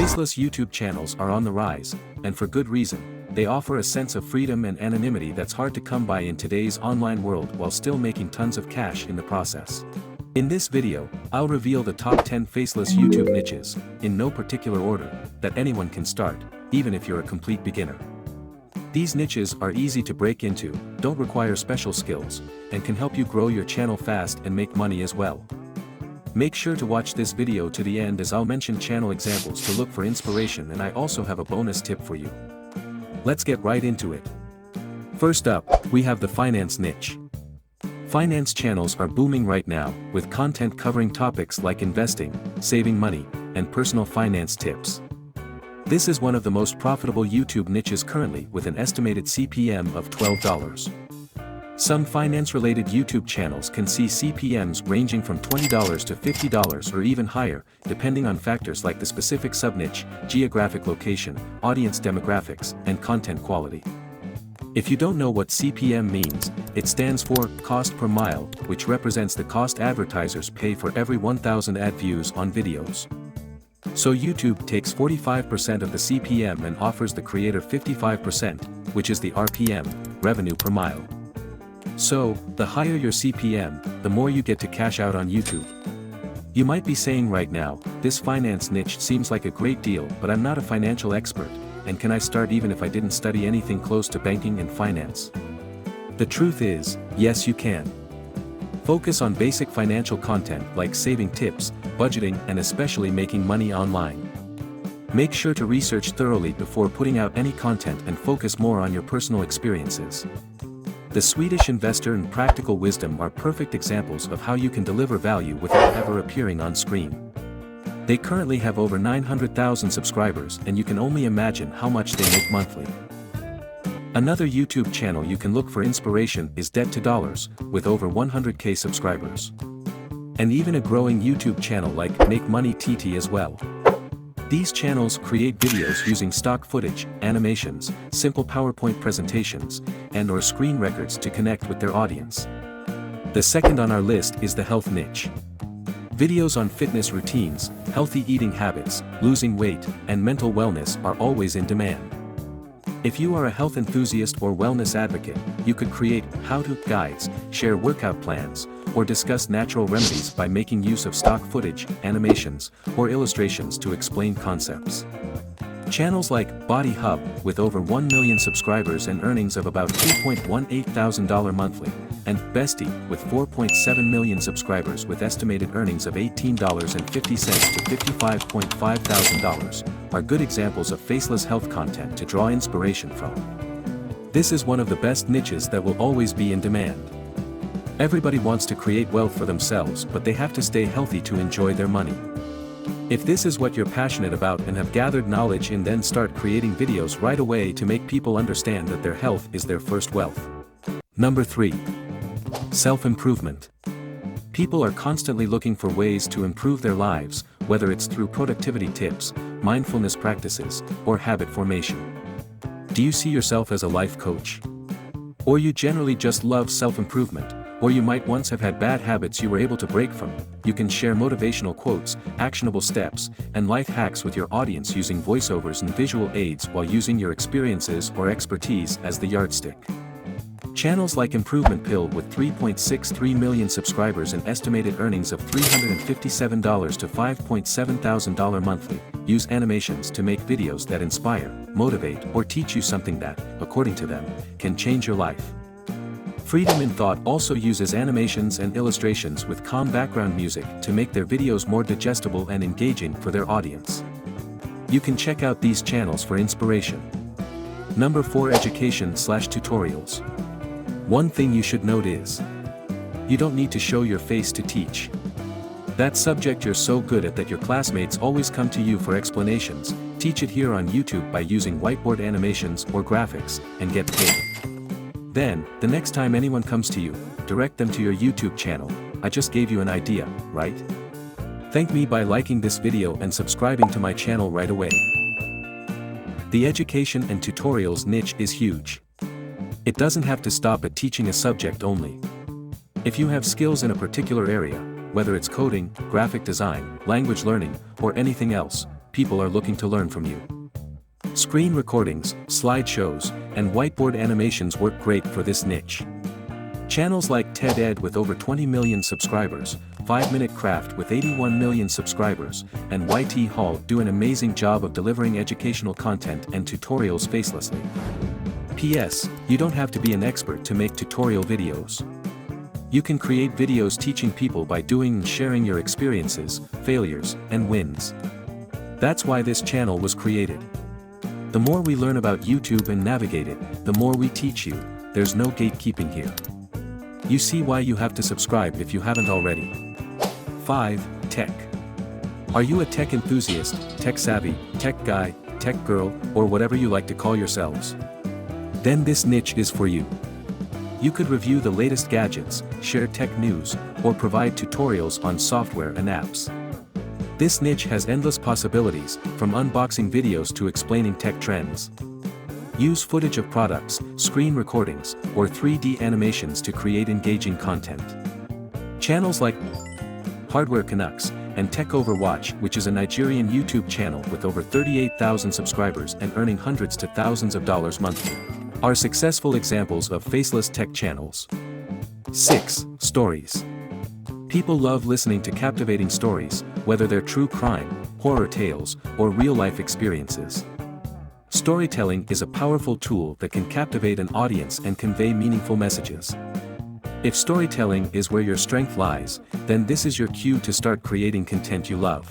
Faceless YouTube channels are on the rise, and for good reason. They offer a sense of freedom and anonymity that's hard to come by in today's online world while still making tons of cash in the process. In this video, I'll reveal the top 10 faceless YouTube niches, in no particular order, that anyone can start, even if you're a complete beginner. These niches are easy to break into, don't require special skills, and can help you grow your channel fast and make money as well. Make sure to watch this video to the end as I'll mention channel examples to look for inspiration, and I also have a bonus tip for you. Let's get right into it. First up, we have the finance niche. Finance channels are booming right now, with content covering topics like investing, saving money, and personal finance tips. This is one of the most profitable YouTube niches currently, with an estimated CPM of $12. Some finance-related YouTube channels can see CPMs ranging from $20 to $50 or even higher, depending on factors like the specific sub-niche, geographic location, audience demographics, and content quality. If you don't know what CPM means, it stands for cost per mile, which represents the cost advertisers pay for every 1,000 ad views on videos. So YouTube takes 45% of the CPM and offers the creator 55%, which is the RPM, revenue per mile. So, the higher your CPM, the more you get to cash out on YouTube. You might be saying right now, this finance niche seems like a great deal, but I'm not a financial expert, and can I start even if I didn't study anything close to banking and finance? The truth is, yes you can. Focus on basic financial content like saving tips, budgeting, and especially making money online. Make sure to research thoroughly before putting out any content and focus more on your personal experiences. The Swedish investor and practical wisdom are perfect examples of how you can deliver value without ever appearing on screen. They currently have over 900,000 subscribers, and you can only imagine how much they make monthly. Another YouTube channel you can look for inspiration is Debt to Dollars, with over 100k subscribers. And even a growing YouTube channel like Make Money TT as well. These channels create videos using stock footage, animations, simple PowerPoint presentations, and/or screen records to connect with their audience. The second on our list is the health niche. Videos on fitness routines, healthy eating habits, losing weight, and mental wellness are always in demand. If you are a health enthusiast or wellness advocate, you could create how-to guides, share workout plans, or discuss natural remedies by making use of stock footage, animations, or illustrations to explain concepts. Channels like Body Hub, with over 1 million subscribers and earnings of about $2,180 monthly, and Bestie, with 4.7 million subscribers with estimated earnings of $18.50 to $55,500, are good examples of faceless health content to draw inspiration from. This is one of the best niches that will always be in demand. Everybody wants to create wealth for themselves, but they have to stay healthy to enjoy their money. If this is what you're passionate about and have gathered knowledge in, then start creating videos right away to make people understand that their health is their first wealth. Number 3. Self-improvement. People are constantly looking for ways to improve their lives, whether it's through productivity tips, mindfulness practices, or habit formation. Do you see yourself as a life coach? Or you generally just love self-improvement? Or you might once have had bad habits you were able to break from. You can share motivational quotes, actionable steps, and life hacks with your audience using voiceovers and visual aids while using your experiences or expertise as the yardstick. Channels like Improvement Pill, with 3.63 million subscribers and estimated earnings of $357 to $5,700 monthly, use animations to make videos that inspire, motivate, or teach you something that, according to them, can change your life. Freedom in Thought also uses animations and illustrations with calm background music to make their videos more digestible and engaging for their audience. You can check out these channels for inspiration. Number 4. Education/tutorials. One thing you should note is, you don't need to show your face to teach. That subject you're so good at that your classmates always come to you for explanations, teach it here on YouTube by using whiteboard animations or graphics, and get paid. Then, the next time anyone comes to you, direct them to your YouTube channel. I just gave you an idea, right? Thank me by liking this video and subscribing to my channel right away. The education and tutorials niche is huge. It doesn't have to stop at teaching a subject only. If you have skills in a particular area, whether it's coding, graphic design, language learning, or anything else, people are looking to learn from you. Screen recordings, slideshows, and whiteboard animations work great for this niche. Channels like TED Ed with over 20 million subscribers, 5-Minute Craft with 81 million subscribers, and YT Hall do an amazing job of delivering educational content and tutorials facelessly. P.S. You don't have to be an expert to make tutorial videos. You can create videos teaching people by doing and sharing your experiences, failures, and wins. That's why this channel was created. The more we learn about YouTube and navigate it, the more we teach you. There's no gatekeeping here. You see why you have to subscribe if you haven't already. 5. Tech. Are you a tech enthusiast, tech savvy, tech guy, tech girl, or whatever you like to call yourselves? Then this niche is for you. You could review the latest gadgets, share tech news, or provide tutorials on software and apps. This niche has endless possibilities, from unboxing videos to explaining tech trends. Use footage of products, screen recordings, or 3D animations to create engaging content. Channels like Hardware Canucks and Tech Overwatch, which is a Nigerian YouTube channel with over 38,000 subscribers and earning hundreds to thousands of dollars monthly, are successful examples of faceless tech channels. 6. Stories. People love listening to captivating stories, whether they're true crime, horror tales, or real-life experiences. Storytelling is a powerful tool that can captivate an audience and convey meaningful messages. If storytelling is where your strength lies, then this is your cue to start creating content you love.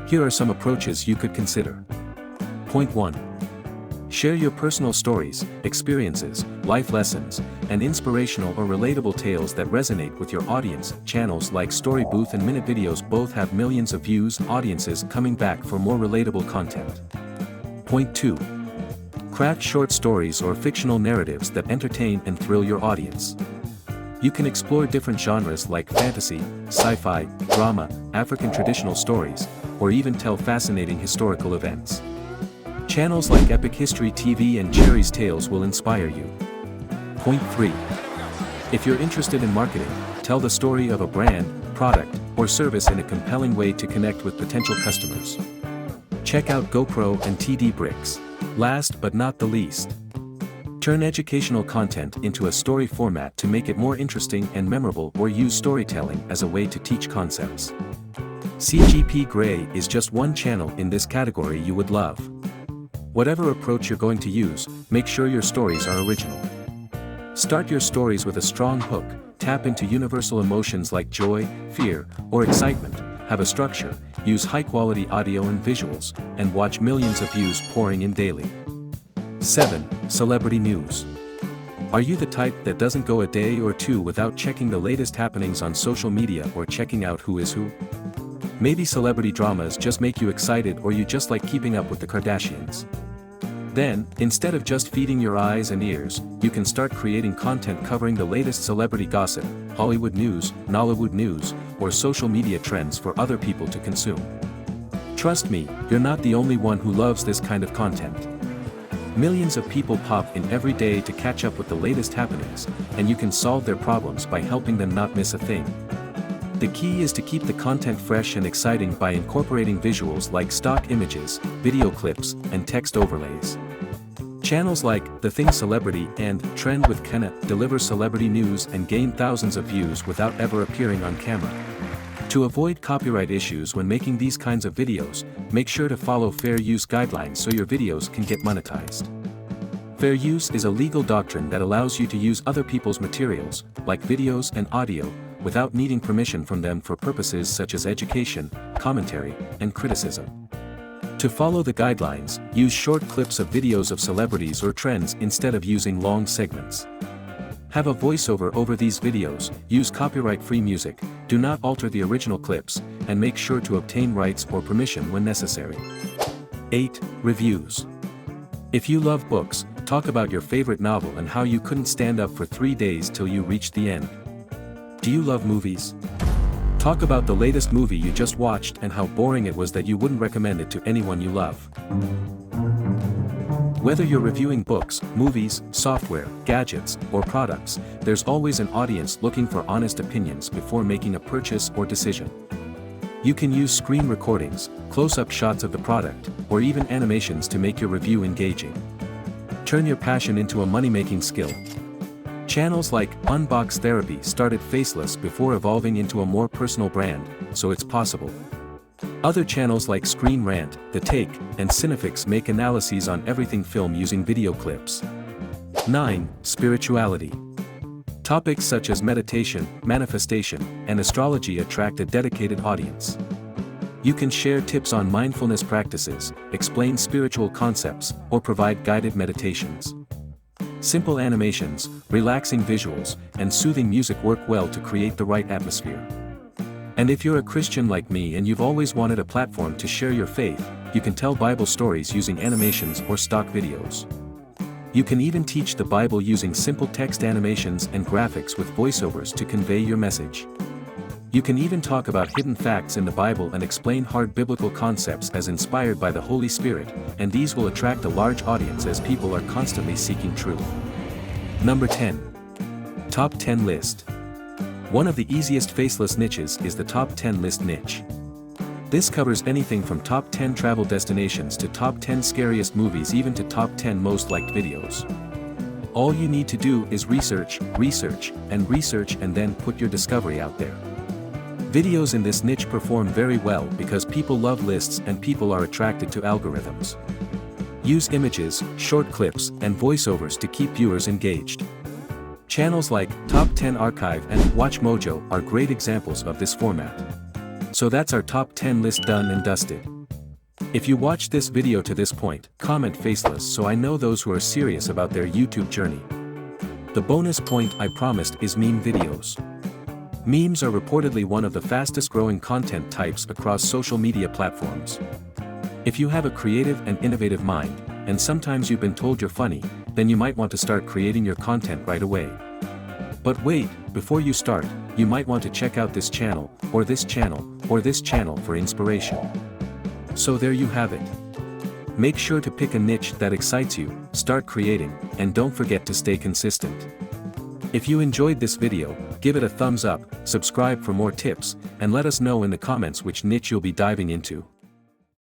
Here are some approaches you could consider. Point 1. Share your personal stories, experiences, life lessons, and inspirational or relatable tales that resonate with your audience. Channels like Story Booth and Minute Videos both have millions of views, audiences coming back for more relatable content. Point 2. Craft short stories or fictional narratives that entertain and thrill your audience. You can explore different genres like fantasy, sci-fi, drama, African traditional stories, or even tell fascinating historical events. Channels like Epic History TV and Cherry's Tales will inspire you. Point 3. If you're interested in marketing, tell the story of a brand, product, or service in a compelling way to connect with potential customers. Check out GoPro and TD Bricks. Last but not the least, turn educational content into a story format to make it more interesting and memorable, or use storytelling as a way to teach concepts. CGP Grey is just one channel in this category you would love. Whatever approach you're going to use, make sure your stories are original. Start your stories with a strong hook, tap into universal emotions like joy, fear, or excitement, have a structure, use high-quality audio and visuals, and watch millions of views pouring in daily. 7. Celebrity news. Are you the type that doesn't go a day or two without checking the latest happenings on social media or checking out who is who? Maybe celebrity dramas just make you excited, or you just like keeping up with the Kardashians. Then, instead of just feeding your eyes and ears, you can start creating content covering the latest celebrity gossip, Hollywood news, Nollywood news, or social media trends for other people to consume. Trust me, you're not the only one who loves this kind of content. Millions of people pop in every day to catch up with the latest happenings, and you can solve their problems by helping them not miss a thing. The key is to keep the content fresh and exciting by incorporating visuals like stock images, video clips, and text overlays. Channels like The Thing Celebrity and Trend with Kenna deliver celebrity news and gain thousands of views without ever appearing on camera. To avoid copyright issues when making these kinds of videos, make sure to follow fair use guidelines so your videos can get monetized. Fair use is a legal doctrine that allows you to use other people's materials, like videos and audio, without needing permission from them for purposes such as education, commentary, and criticism. To follow the guidelines, use short clips of videos of celebrities or trends instead of using long segments. Have a voiceover over these videos, use copyright-free music, do not alter the original clips, and make sure to obtain rights or permission when necessary. 8. Reviews. If you love books, talk about your favorite novel and how you couldn't stand up for 3 days till you reached the end. Do you love movies? Talk about the latest movie you just watched and how boring it was that you wouldn't recommend it to anyone you love. Whether you're reviewing books, movies, software, gadgets, or products, there's always an audience looking for honest opinions before making a purchase or decision. You can use screen recordings, close-up shots of the product, or even animations to make your review engaging. Turn your passion into a money-making skill. Channels like Unbox Therapy started Faceless before evolving into a more personal brand, so it's possible. Other channels like Screen Rant, The Take, and Cinefix make analyses on everything film using video clips. 9. Spirituality. Topics such as meditation, manifestation, and astrology attract a dedicated audience. You can share tips on mindfulness practices, explain spiritual concepts, or provide guided meditations. Simple animations, relaxing visuals, and soothing music work well to create the right atmosphere. And if you're a Christian like me and you've always wanted a platform to share your faith, you can tell Bible stories using animations or stock videos. You can even teach the Bible using simple text animations and graphics with voiceovers to convey your message. You can even talk about hidden facts in the Bible and explain hard biblical concepts as inspired by the Holy Spirit, and these will attract a large audience as people are constantly seeking truth. Number 10. Top 10 List. One of the easiest faceless niches is the Top 10 List niche. This covers anything from top 10 travel destinations to top 10 scariest movies, even to top 10 most liked videos. All you need to do is research, and then put your discovery out there. Videos in this niche perform very well because people love lists and people are attracted to algorithms. Use images, short clips, and voiceovers to keep viewers engaged. Channels like Top 10 Archive and Watch Mojo are great examples of this format. So that's our top 10 list done and dusted. If you watched this video to this point, comment Faceless so I know those who are serious about their YouTube journey. The bonus point I promised is meme videos. Memes are reportedly one of the fastest growing content types across social media platforms. If you have a creative and innovative mind, and sometimes you've been told you're funny, then you might want to start creating your content right away. But wait, before you start, you might want to check out this channel, or this channel, or this channel for inspiration. So there you have it. Make sure to pick a niche that excites you, start creating, and don't forget to stay consistent. If you enjoyed this video, give it a thumbs up, subscribe for more tips, and let us know in the comments which niche you'll be diving into.